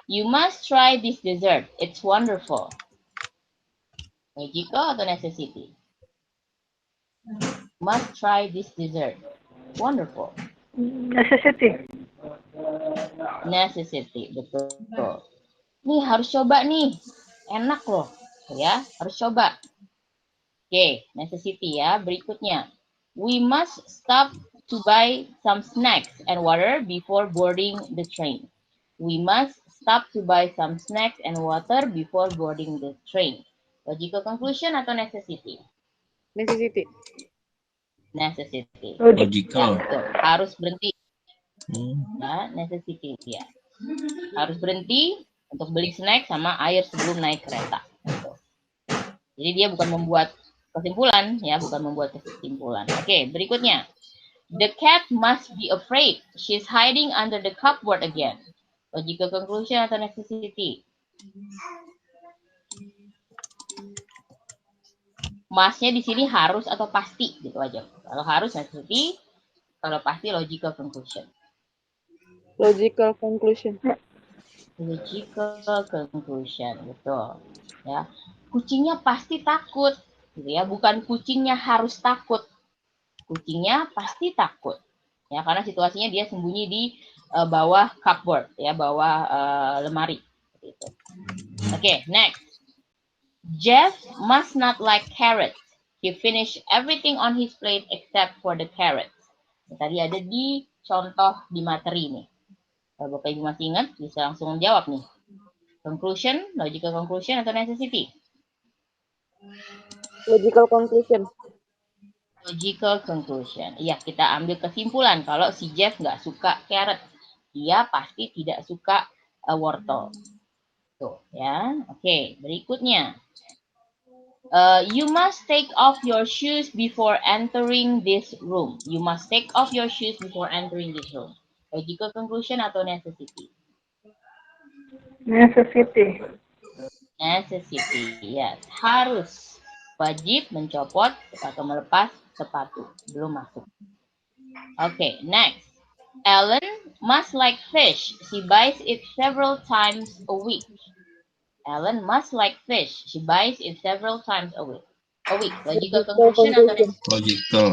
You must try this dessert. It's wonderful. Logical atau necessity? Must try this dessert. Wonderful. Necessity. Necessity, betul. Nih harus coba nih. Enak loh. Ya, harus coba. Oke, necessity ya. Berikutnya. We must stop to buy some snacks and water before boarding the train. We must stop to buy some snacks and water before boarding the train. Logical conclusion atau necessity? Necessity. Necessity. Logical. Ya, betul. Harus berhenti. Hmm. Ya, necessity ya. Harus berhenti untuk beli snack sama air sebelum naik kereta. Gitu. Jadi dia bukan membuat kesimpulan, ya, bukan membuat kesimpulan. Oke, berikutnya. The cat must be afraid. She's hiding under the cupboard again. Logical conclusion atau necessity? Masnya di sini harus atau pasti gitu aja. Kalau harus necessity, kalau pasti logical conclusion. Logical conclusion. Logical conclusion, betul. Ya, kucingnya pasti takut, gitu ya. Bukan kucingnya harus takut, kucingnya pasti takut, ya, karena situasinya dia sembunyi di bawah cupboard, ya, bawah lemari. Gitu. Oke, next. Jeff must not like carrots. He finished everything on his plate except for the carrots. Tadi ada di contoh di materi nih. Kalau Bapak Ibu masih ingat, bisa langsung jawab nih. Conclusion, logical conclusion atau necessity? Logical conclusion. Logical conclusion. Iya, kita ambil kesimpulan kalau si Jeff nggak suka carrot. Dia pasti tidak suka wortel. Tuh, ya. Oke, berikutnya. You must take off your shoes before entering this room. You must take off your shoes before entering this room. Logical conclusion atau necessity? Necessity. Necessity, yes. Harus. Wajib mencopot atau melepas sepatu. Belum masuk. Okay, next. Ellen must like fish. She buys it several times a week. Ellen must like fish. She buys it several times a week. Logical conclusion atau Logical. logical?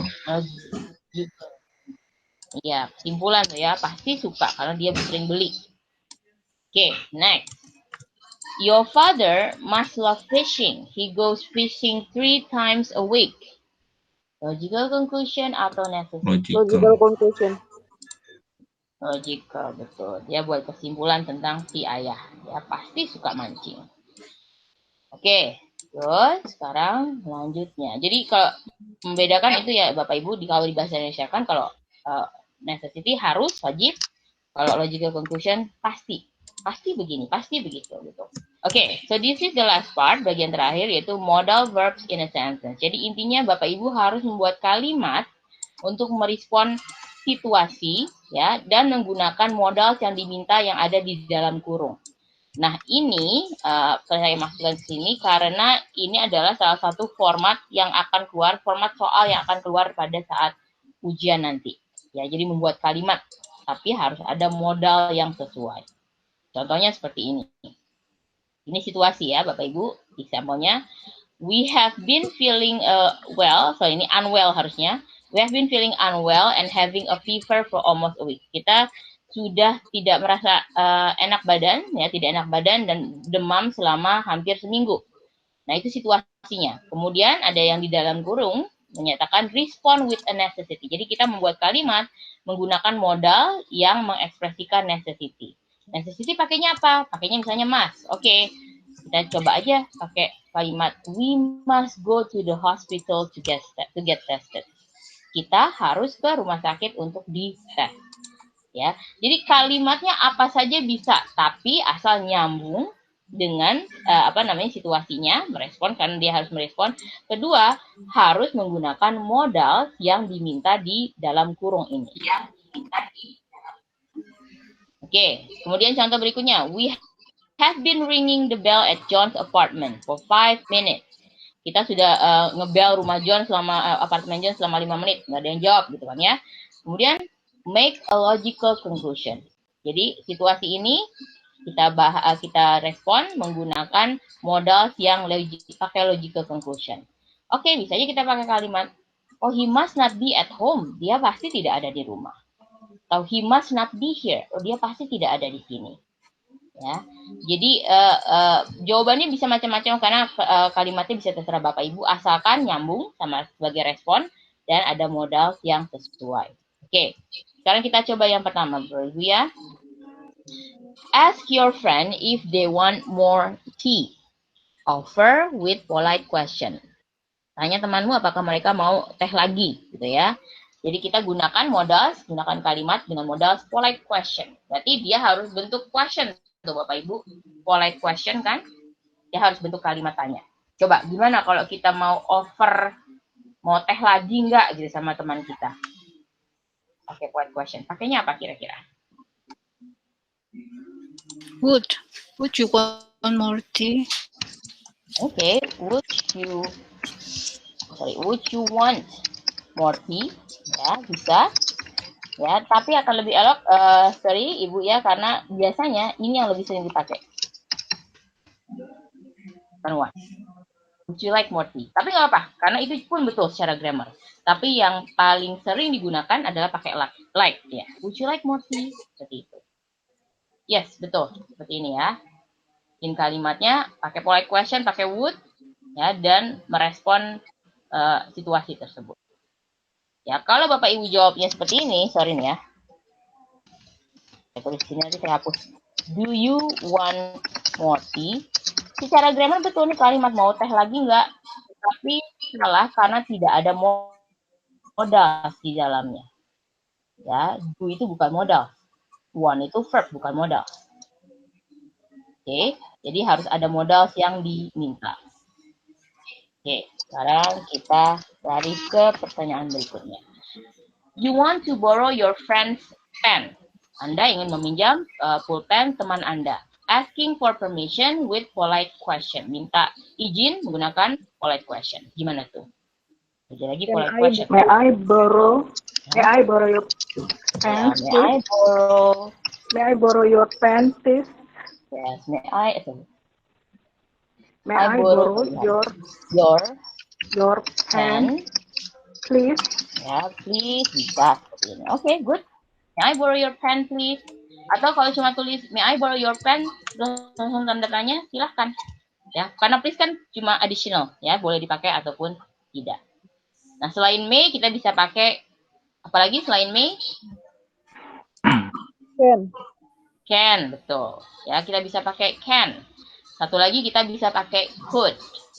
Iya, kesimpulan tuh ya, pasti suka karena dia sering beli. Okay, next. Your father must love fishing. He goes fishing 3 times a week. Logical conclusion atau necessity? Logical conclusion. Logical, betul. Dia buat kesimpulan tentang si ayah. Ya, pasti suka mancing. Oke, terus sekarang selanjutnya. Jadi kalau membedakan itu ya Bapak Ibu, kalau di bahasa Indonesia kan kalau necessity harus, wajib. Kalau logical conclusion pasti. Pasti begini, pasti begitu gitu. Oke, so this is the last part, bagian terakhir yaitu modal verbs in a sentence. Jadi intinya Bapak Ibu harus membuat kalimat untuk merespon situasi ya dan menggunakan modal yang diminta yang ada di dalam kurung. Nah, ini saya masukkan ke sini karena ini adalah salah satu format yang akan keluar, format soal yang akan keluar pada saat ujian nanti. Ya, jadi membuat kalimat tapi harus ada modal yang sesuai. Contohnya seperti ini. Ini situasi ya, Bapak Ibu. Example-nya, we have been feeling well. So ini unwell harusnya. We have been feeling unwell and having a fever for almost a week. Kita sudah tidak merasa enak badan, ya, tidak enak badan dan demam selama hampir seminggu. Nah, itu situasinya. Kemudian ada yang di dalam kurung menyatakan respond with a necessity. Jadi kita membuat kalimat menggunakan modal yang mengekspresikan necessity. Necessity pakainya apa? Pakainya misalnya must. Oke, kita coba aja pakai kalimat we must go to the hospital to get tested. Kita harus ke rumah sakit untuk dites. Ya, jadi kalimatnya apa saja bisa, tapi asal nyambung dengan situasinya, merespon karena dia harus merespon. Kedua, harus menggunakan modal yang diminta di dalam kurung ini. Oke, kemudian contoh berikutnya. We have been ringing the bell at John's apartment for 5 minutes. Kita sudah ngebel rumah John selama apartemen John selama 5 menit, nggak ada yang jawab gitu kan ya. Kemudian make a logical conclusion. Jadi situasi ini kita respon menggunakan modal yang pakai logical conclusion. Oke, bisa aja kita pakai kalimat, oh he must not be at home. Dia pasti tidak ada di rumah. Atau he must not be here. Oh dia pasti tidak ada di sini. Ya, jadi jawabannya bisa macam-macam karena kalimatnya bisa terserah Bapak Ibu asalkan nyambung sama sebagai respon dan ada modal yang sesuai. Oke, sekarang kita coba yang pertama, Bapak Ibu ya. Ask your friend if they want more tea. Offer with polite question. Tanya temanmu apakah mereka mau teh lagi, gitu ya. Jadi kita gunakan kalimat dengan modal polite question. Berarti dia harus bentuk question. Tuh Bapak Ibu, polite question kan? Dia harus bentuk kalimat tanya. Coba gimana kalau kita mau offer, mau teh lagi nggak gitu sama teman kita? Pakai polite question. Pakainya apa kira-kira? Would you want more tea? Oke, would you want more tea? Ya, bisa. Ya, tapi akan lebih elok, sorry Ibu ya, karena biasanya ini yang lebih sering dipakai. What? Would you like more tea? Tapi nggak apa, karena itu pun betul secara grammar. Tapi yang paling sering digunakan adalah pakai like ya. Would you like more tea? Seperti itu. Yes, betul. Seperti ini ya. In kalimatnya pakai polite question, pakai would, ya, dan merespon situasi tersebut. Ya, kalau Bapak Ibu jawabnya seperti ini, sorry nih ya. Saya tulis sini nanti saya hapus. Do you want more tea? Secara grammar betul nih kalimat mau teh lagi enggak? Tapi salah karena tidak ada modal di dalamnya. Ya, do itu bukan modal. Want itu verb bukan modal. Oke, jadi harus ada modal yang diminta. Oke, sekarang kita lari ke pertanyaan berikutnya. You want to borrow your friend's pen. Anda ingin meminjam pulpen teman Anda. Asking for permission with polite question. Minta izin menggunakan polite question. Gimana tuh? Lagi polite question. May I borrow your pen? May I borrow your pen, please? Yes, may I borrow your pen, please? Ya, please bisa seperti ini. Oke, good. May I borrow your pen, please? Atau kalau cuma tulis may I borrow your pen, terus langsung tanda tanya, silahkan. Ya, karena please kan cuma additional, ya, boleh dipakai ataupun tidak. Nah, selain may kita bisa pakai apalagi selain may? Can, betul. Ya, kita bisa pakai can. Satu lagi kita bisa pakai could.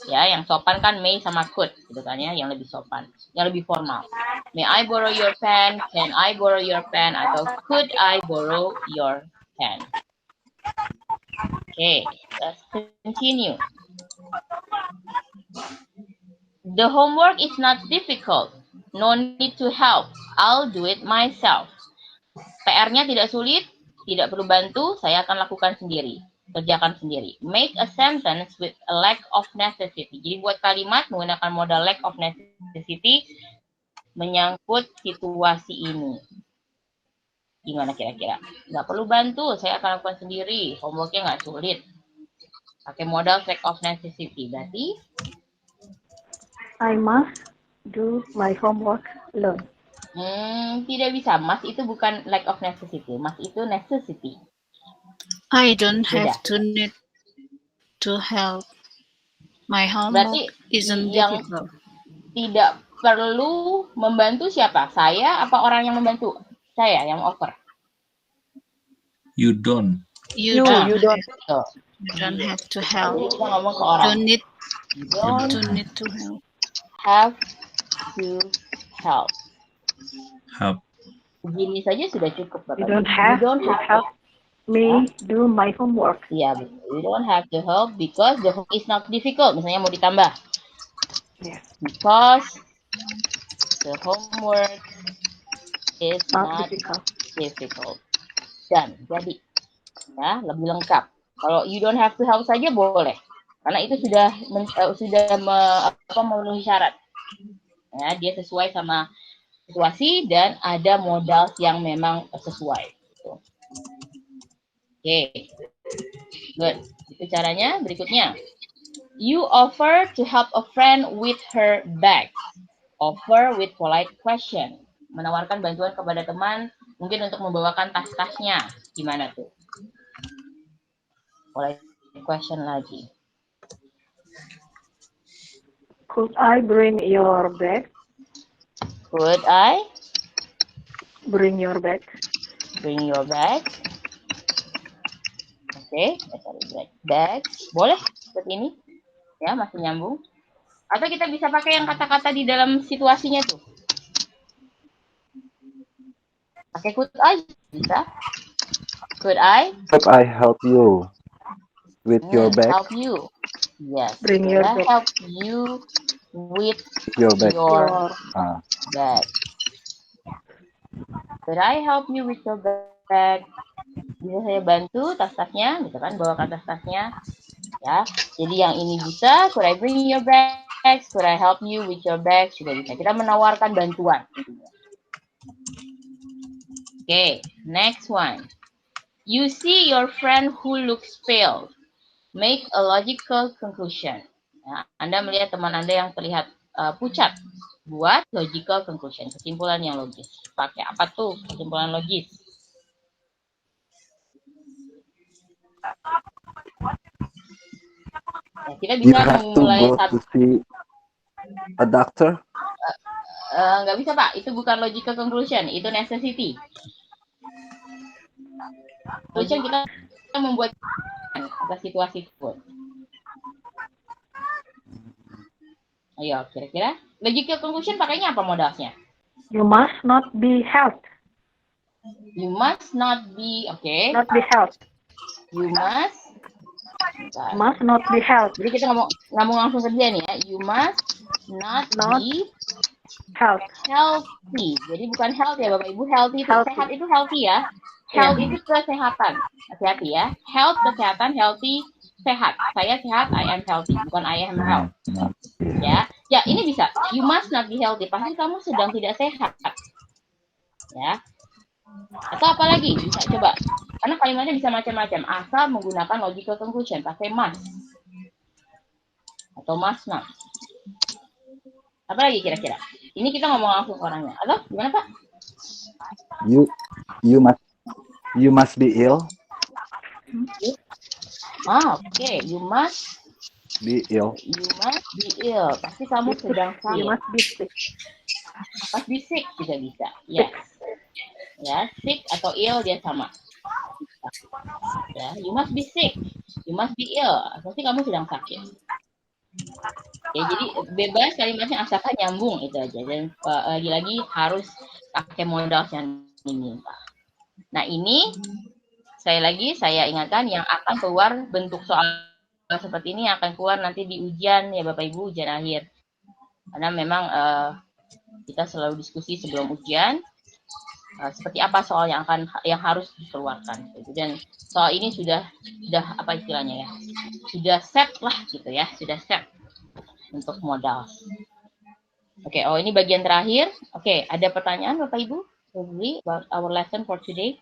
Ya, yang sopan kan may sama could, gitu kan ya, yang lebih sopan, yang lebih formal. May I borrow your pen? Can I borrow your pen? Atau could I borrow your pen? Okay, let's continue. The homework is not difficult. No need to help. I'll do it myself. PR-nya tidak sulit, tidak perlu bantu, saya akan lakukan sendiri. Kerjakan sendiri. Make a sentence with a lack of necessity. Jadi buat kalimat menggunakan modal lack of necessity menyangkut situasi ini. Gimana kira-kira? Nggak perlu bantu, saya akan lakukan sendiri. Homeworknya nggak sulit. Pakai modal lack of necessity. Berarti I must do my homework alone. Tidak bisa. Must itu bukan lack of necessity. Must itu necessity. I don't have to need to help. My homework isn't difficult. Tidak perlu membantu siapa? Saya apa orang yang membantu? Saya yang offer. You don't. You don't have to help. Jadi kita ngomong ke orang. Don't need to help. Have to help. Help. Begini saja sudah cukup, Bapak. You don't have to help me do my homework. Iya, betul. You don't have to help because the homework is not difficult. Misalnya mau ditambah. Yes. Because the homework is not difficult. dan. Jadi, ya, lebih lengkap. Kalau you don't have to help saja boleh. Karena itu sudah memenuhi syarat. Ya, dia sesuai sama situasi dan ada modal yang memang sesuai. Oke. Good. Itu caranya. Berikutnya. You offer to help a friend with her bag. Offer with polite question. Menawarkan bantuan kepada teman mungkin untuk membawakan tas-tasnya. Gimana tuh? Polite question lagi. Could I bring your bag? Could I Bring your bag. bring your bag? Oke, bags. Boleh seperti ini. Ya, masih nyambung. Atau kita bisa pakai yang kata-kata di dalam situasinya tuh. Pakai could I bisa. Could I help you with your bag? help you? Yes. Bring Could your I bag. help you with Your bag. your Ah, bag? Could I help you with your bag? Bisa saya bantu tas-tasnya, gitu kan, bawakan tas-tasnya. Ya, jadi yang ini bisa, could I bring your bags? Could I help you with your bags? Juga bisa. Kita menawarkan bantuan. Oke, next one. You see your friend who looks pale. Make a logical conclusion. Ya, Anda melihat teman Anda yang terlihat pucat. Buat logical conclusion, kesimpulan yang logis. Pakai apa tuh kesimpulan logis? Ya, kita you bisa have to memulai go to see a doctor. nggak bisa Pak, itu bukan logical conclusion, itu necessity. Conclusion kita membuat atas situasi tersebut. Ayo, kira-kira logical conclusion pakainya apa modalnya? You must not be helped. You must not be, oke. Not be helped. You must. Must not be helped. Jadi kita ngomong langsung kerja nih ya. You must not be Helped. healthy. Jadi bukan health ya Bapak Ibu. Healthy itu Healthy. sehat itu healthy ya. Health itu kesehatan. Hati-hati ya. Health kesehatan, healthy sehat. Saya sehat, I am healthy. Bukan I am health. Ya. Ya, ini bisa. You must not be healthy. Pasti kamu sedang tidak sehat. Ya. Atau apa lagi? Bisa coba. Karena kalimatnya bisa macam-macam. Asal menggunakan logical conclusion. Pakai must. Atau must not. Apa lagi kira-kira? Ini kita ngomong langsung ke orangnya. Atau gimana Pak? You must be ill. Oke. You must Be ill. You must be ill. Pasti kamu sedang sakit. You must be sick. Must be sick juga bisa. Yes. Ya, sick atau ill dia sama. Ya, you must be sick. You must be ill. Pasti kamu sedang sakit. Ya, jadi bebas kalimatnya asalkan nyambung itu aja. Dan lagi-lagi harus pakai modal yang diminta. Nah, ini saya ingatkan yang akan keluar bentuk soal seperti ini akan keluar nanti di ujian ya Bapak Ibu, ujian akhir. Karena memang kita selalu diskusi sebelum ujian seperti apa soal yang harus dikeluarkan. Dan soal ini sudah apa istilahnya ya? Sudah set lah gitu ya, sudah set untuk modal. Oke, ini bagian terakhir. Oke, ada pertanyaan Bapak Ibu? Probably about our lesson for today.